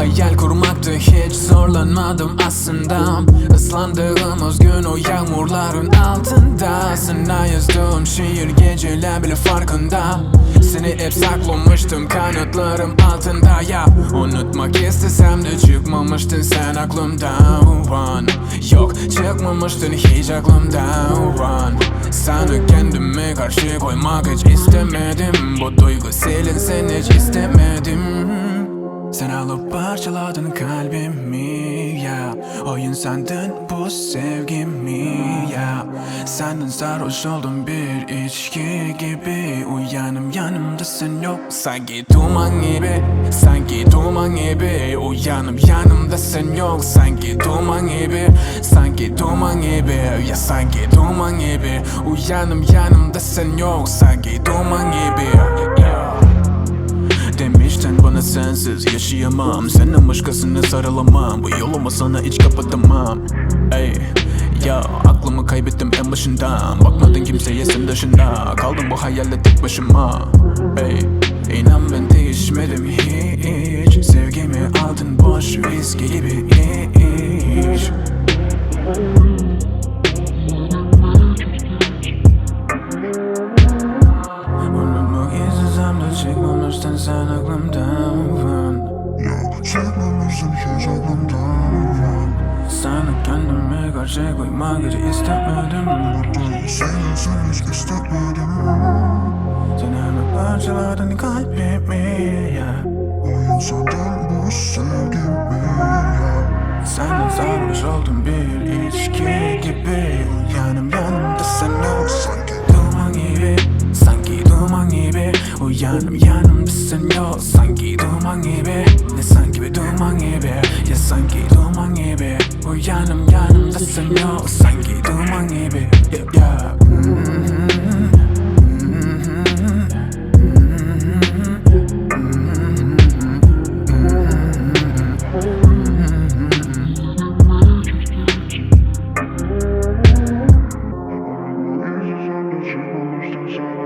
Hayal kurmakta hiç zorlanmadım aslında. Islandığımız gün o yağmurların altında. Sana yazdığım şiir geceler bile farkında. Seni hep saklamıştım kanatlarım altında ya. Unutmak istesem de çıkmamıştın sen aklımdan. Yok çıkmamıştın hiç aklımdan. Sana kendime karşı koymak hiç istemedim. Bu duygu silinsin hiç istemedim. Sen alıp parçaladın kalbimi ya. Oyun sandın bu sevgimi ya. Senden sarhoş oldum bir içki gibi. Uyanım yanımdasın yok. Sanki duman gibi, sanki duman gibi. Uyanım yanımda sen yok. Sanki duman gibi, sanki duman gibi. Ya sanki duman gibi. Uyanım yanımda sen yok. Sanki duman gibi. Demişten bana sensiz yaşayamam. Senin başkasına sarılamam. Bu yolumu sana hiç kapatamam. Ey ya aklımı kaybettim en başından. Bakmadın kimseye sen dışında. Kaldım bu hayalle tek başıma. Ey inan ben değişmedim hiç. Sevgimi aldın boş viski gibi iç. Unutmak istesem de çıkmamıştın sen aklımdan. Ya çıkmamışsın hiç aklımdan. Sana kendime karşı koymak hiç istemedim. Sen hiç istemedim. Sen hemen parçaladın kalbimi ya. Oyun sandın bu sevgimi ya. Senden sarhoş oldum bir içki gibi. Uyanım yanımda sen yok. Sanki Duman gibi, sanki duman gibi. Uyanım yanımda sen yok. Sanki duman gibi, ne sanki bir duman gibi. Ya sanki duman gibi. Uyanım yanımda sen yok. Sanki duman gibi. Ya çıkmamışsın sen